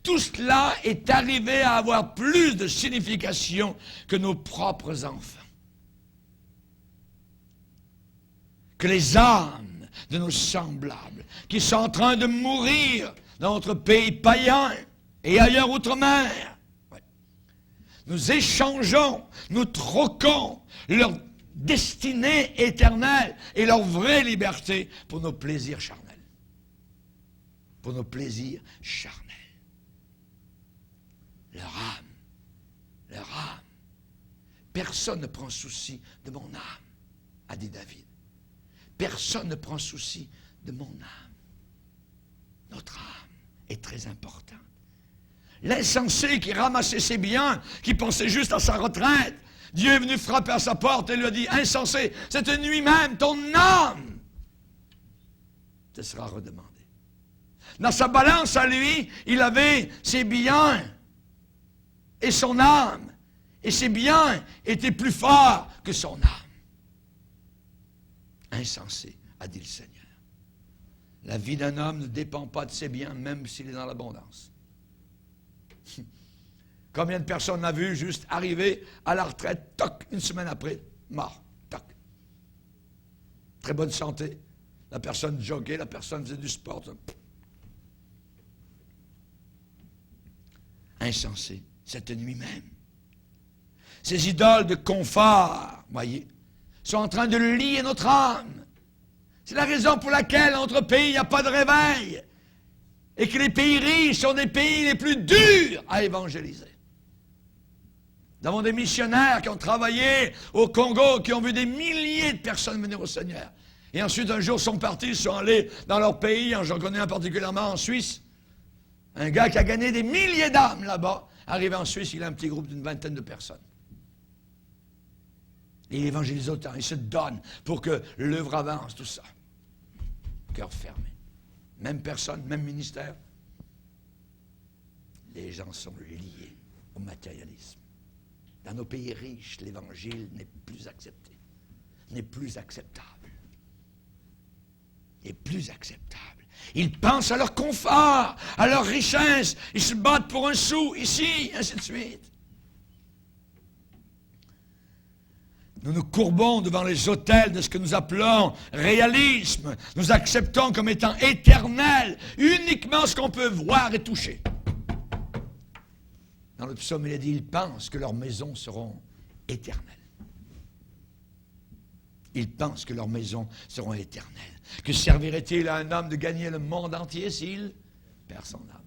Speaker 1: Tout cela est arrivé à avoir plus de signification que nos propres enfants. Que les âmes de nos semblables qui sont en train de mourir dans notre pays païen et ailleurs outre-mer. Ouais. Nous échangeons, nous troquons leur destinée éternelle et leur vraie liberté pour nos plaisirs charnels. Pour nos plaisirs charnels. Leur âme. Personne ne prend souci de mon âme, a dit David. Personne ne prend souci de mon âme. Notre âme est très importante. L'insensé qui ramassait ses biens, qui pensait juste à sa retraite, Dieu est venu frapper à sa porte et lui a dit, insensé, cette nuit même, ton âme te sera redemandée. Dans sa balance à lui, il avait ses biens et son âme. Et ses biens étaient plus forts que son âme. Insensé, a dit le Seigneur. La vie d'un homme ne dépend pas de ses biens, même s'il est dans l'abondance. Combien de personnes on a vu juste arriver à la retraite, toc, une semaine après, mort, toc. Très bonne santé. La personne joguait, la personne faisait du sport. Insensé, cette nuit même. Ces idoles de confort, voyez, sont en train de lier notre âme. C'est la raison pour laquelle dans notre pays, il n'y a pas de réveil. Et que les pays riches sont des pays les plus durs à évangéliser. Nous avons des missionnaires qui ont travaillé au Congo, qui ont vu des milliers de personnes venir au Seigneur. Et ensuite, un jour, sont partis, ils sont allés dans leur pays, j'en connais un particulièrement en Suisse. Un gars qui a gagné des milliers d'âmes là-bas, arrivé en Suisse, il a un petit groupe d'une vingtaine de personnes. Et il évangélise autant, il se donne pour que l'œuvre avance, tout ça. Cœur fermé. Même personne, même ministère. Les gens sont liés au matérialisme. Dans nos pays riches, l'évangile n'est plus accepté, n'est plus acceptable. est plus acceptable. Ils pensent à leur confort, à leur richesse. Ils se battent pour un sou, ici, ainsi de suite. Nous nous courbons devant les autels de ce que nous appelons réalisme. Nous acceptons comme étant éternel uniquement ce qu'on peut voir et toucher. Dans le psaume, il est dit, ils pensent que leurs maisons seront éternelles. Ils pensent que leurs maisons seront éternelles. Que servirait-il à un homme de gagner le monde entier s'il perd son âme?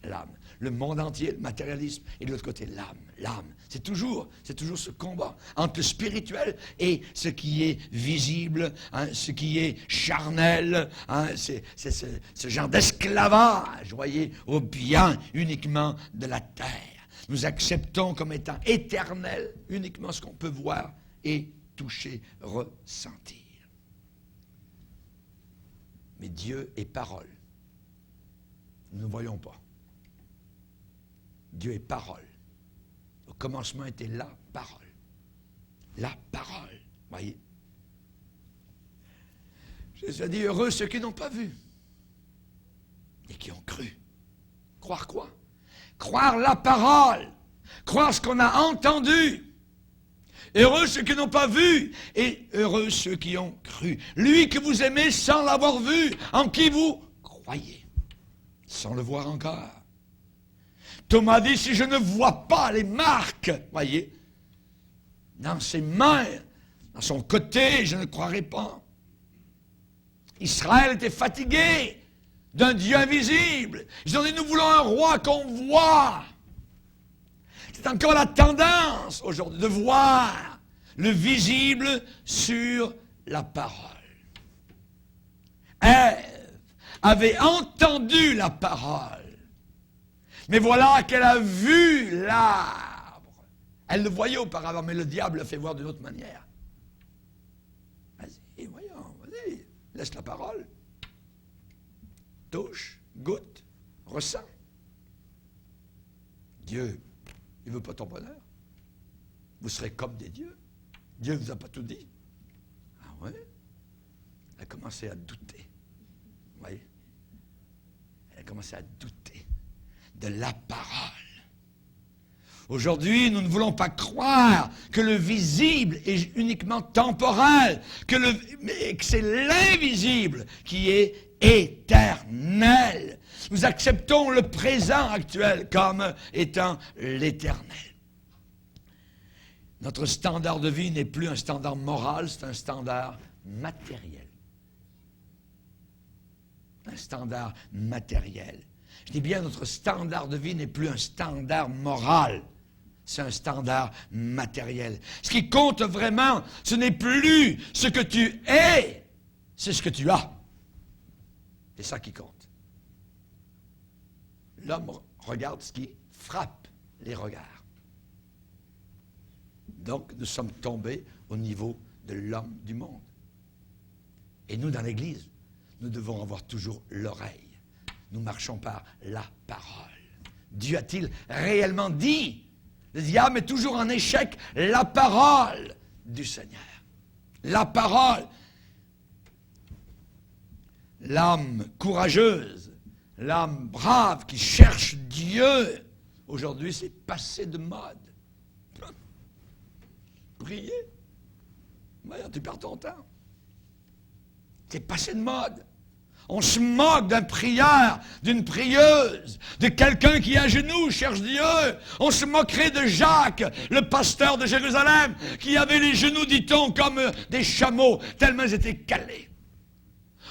Speaker 1: L'âme. Le monde entier, le matérialisme, et de l'autre côté, l'âme. L'âme. C'est toujours ce combat entre le spirituel et ce qui est visible, hein, ce qui est charnel. Hein, c'est ce genre d'esclavage, voyez, au bien uniquement de la terre. Nous acceptons comme étant éternel uniquement ce qu'on peut voir et toucher, ressentir. Mais Dieu est parole. Nous ne voyons pas. Dieu est parole. Au commencement était la parole. La parole. Voyez. Jésus a dit, heureux ceux qui n'ont pas vu et qui ont cru. Croire quoi? Croire la parole. Croire ce qu'on a entendu. Heureux ceux qui n'ont pas vu et heureux ceux qui ont cru. Lui que vous aimez sans l'avoir vu, en qui vous croyez, sans le voir encore. Thomas dit, si je ne vois pas les marques, voyez, dans ses mains, dans son côté, je ne croirai pas. Israël était fatigué d'un Dieu invisible. Ils ont dit, nous voulons un roi qu'on voit. C'est encore la tendance aujourd'hui de voir le visible sur la parole. Ève avait entendu la parole, mais voilà qu'elle a vu l'arbre. Elle le voyait auparavant, mais le diable l'a fait voir d'une autre manière. Vas-y, voyons, vas-y, laisse la parole. Touche, goûte, ressent. Dieu, il ne veut pas ton bonheur. Vous serez comme des dieux. Dieu ne vous a pas tout dit. Ah oui? Elle a commencé à douter. Vous voyez? Elle a commencé à douter de la parole. Aujourd'hui, nous ne voulons pas croire que le visible est uniquement temporel, que c'est l'invisible qui est éternel. Nous acceptons le présent actuel comme étant l'éternel. Notre standard de vie n'est plus un standard moral, c'est un standard matériel. Un standard matériel. Je dis bien, notre standard de vie n'est plus un standard moral, c'est un standard matériel. Ce qui compte vraiment, ce n'est plus ce que tu es, c'est ce que tu as. C'est ça qui compte. L'homme regarde ce qui frappe les regards. Donc, nous sommes tombés au niveau de l'homme du monde. Et nous, dans l'Église, nous devons avoir toujours l'oreille. Nous marchons par la parole. Dieu a-t-il réellement dit? Le diable est toujours en échec. La parole du Seigneur. La parole. L'âme courageuse, l'âme brave qui cherche Dieu, aujourd'hui, c'est passé de mode. Prier. Voyons, tu perds ton temps. C'est passé de mode. On se moque d'un prieur, d'une prieuse, de quelqu'un qui à genoux cherche Dieu. On se moquerait de Jacques, le pasteur de Jérusalem, qui avait les genoux, dit-on, comme des chameaux, tellement ils étaient calés.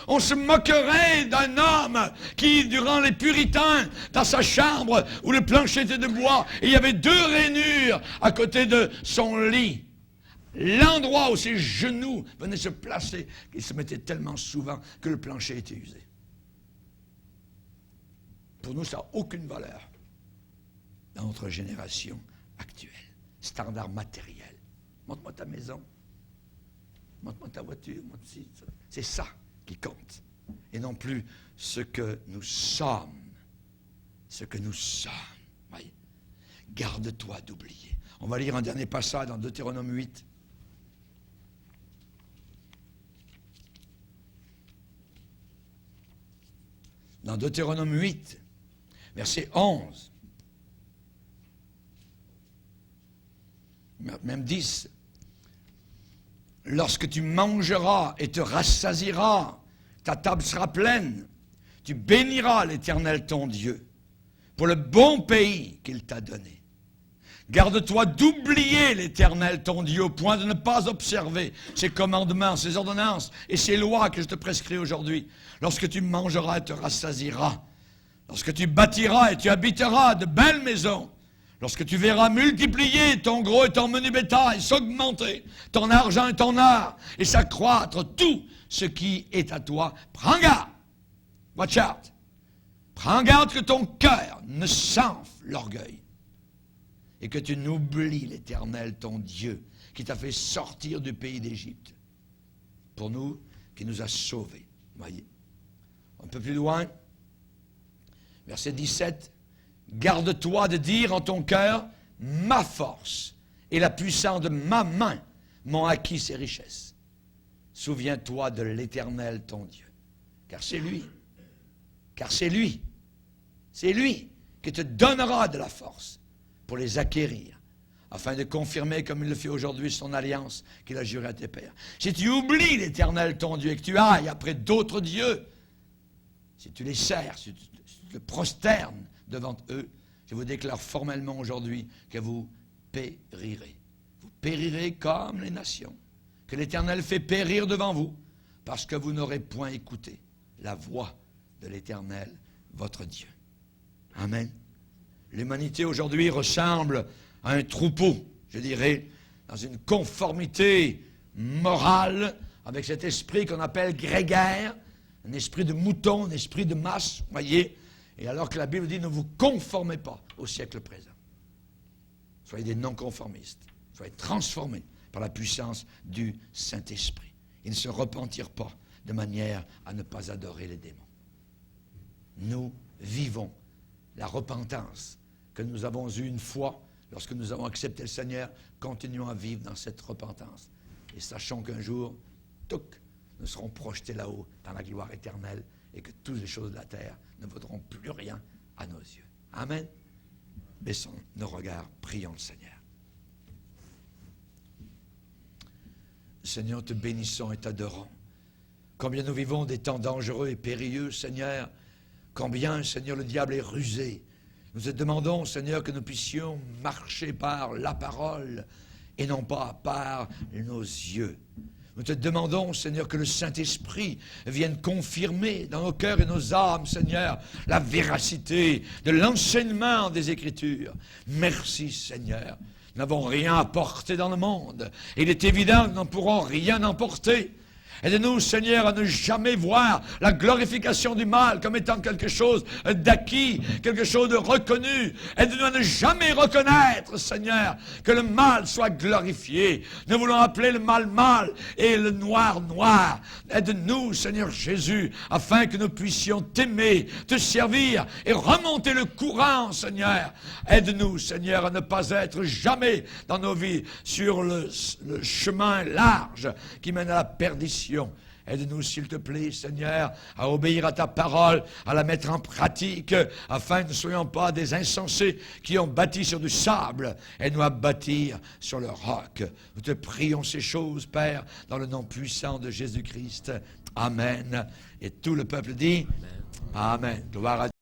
Speaker 1: On se moquerait d'un homme qui, durant les puritains, dans sa chambre où le plancher était de bois, et il y avait 2 rainures à côté de son lit. L'endroit où ses genoux venaient se placer, il se mettait tellement souvent que le plancher était usé. Pour nous, ça n'a aucune valeur dans notre génération actuelle. Standard matériel. Montre-moi ta maison. Montre-moi ta voiture. C'est ça qui compte. Et non plus ce que nous sommes. Ce que nous sommes. Voyez. Garde-toi d'oublier. On va lire un dernier passage dans Deutéronome 8. dans Deutéronome 8, verset 11, même 10, « Lorsque tu mangeras et te rassasieras, ta table sera pleine, tu béniras l'Éternel ton Dieu pour le bon pays qu'il t'a donné. Garde-toi d'oublier l'Éternel ton Dieu au point de ne pas observer ses commandements, ses ordonnances et ses lois que je te prescris aujourd'hui. Lorsque tu mangeras et te rassasieras, lorsque tu bâtiras et tu habiteras de belles maisons, lorsque tu verras multiplier ton gros et ton menu bétail, s'augmenter ton argent et ton or, et s'accroître tout ce qui est à toi, prends garde. Watch out. Prends garde que ton cœur ne s'enfle l'orgueil et que tu n'oublies l'Éternel, ton Dieu, qui t'a fait sortir du pays d'Égypte. Pour nous, qui nous a sauvés. Voyez. Un peu plus loin, verset 17. Garde-toi de dire en ton cœur, ma force et la puissance de ma main m'ont acquis ces richesses. Souviens-toi de l'Éternel, ton Dieu, car c'est lui. Car c'est lui qui te donnera de la force pour les acquérir, afin de confirmer, comme il le fait aujourd'hui, son alliance qu'il a jurée à tes pères. Si tu oublies l'Éternel, ton Dieu, et que tu ailles après d'autres dieux, si tu les sers, si tu te prosternes devant eux, je vous déclare formellement aujourd'hui que vous périrez. Vous périrez comme les nations, que l'Éternel fait périr devant vous, parce que vous n'aurez point écouté la voix de l'Éternel, votre Dieu. Amen. L'humanité aujourd'hui ressemble à un troupeau, je dirais, dans une conformité morale avec cet esprit qu'on appelle grégaire, un esprit de mouton, un esprit de masse, voyez. Et alors que la Bible dit, ne vous conformez pas au siècle présent. Soyez des non-conformistes. Soyez transformés par la puissance du Saint-Esprit. Et ne se repentir pas de manière à ne pas adorer les démons. Nous vivons la repentance que nous avons eue une fois lorsque nous avons accepté le Seigneur. Continuons à vivre dans cette repentance. Et sachons qu'un jour, nous serons projetés là-haut dans la gloire éternelle et que toutes les choses de la terre ne vaudront plus rien à nos yeux. Amen. Baissons nos regards, prions le Seigneur. Seigneur, te bénissons et t'adorons. Combien nous vivons des temps dangereux et périlleux, Seigneur. Combien, Seigneur, le diable est rusé. Nous te demandons, Seigneur, que nous puissions marcher par la parole et non pas par nos yeux. Nous te demandons, Seigneur, que le Saint-Esprit vienne confirmer dans nos cœurs et nos âmes, Seigneur, la véracité de l'enseignement des Écritures. Merci, Seigneur. Nous n'avons rien à porter dans le monde. Il est évident que nous n'en pourrons rien emporter. Aide-nous, Seigneur, à ne jamais voir la glorification du mal comme étant quelque chose d'acquis, quelque chose de reconnu. Aide-nous à ne jamais reconnaître, Seigneur, que le mal soit glorifié. Nous voulons appeler le mal mal et le noir noir. Aide-nous, Seigneur Jésus, afin que nous puissions t'aimer, te servir et remonter le courant, Seigneur. Aide-nous, Seigneur, à ne pas être jamais dans nos vies sur le chemin large qui mène à la perdition. Aide-nous, s'il te plaît, Seigneur, à obéir à ta parole, à la mettre en pratique, afin que nous ne soyons pas des insensés qui ont bâti sur du sable. Aide-nous à bâtir sur le roc. Nous te prions ces choses, Père, dans le nom puissant de Jésus-Christ. Amen. Et tout le peuple dit Amen. Amen. Gloire à Dieu.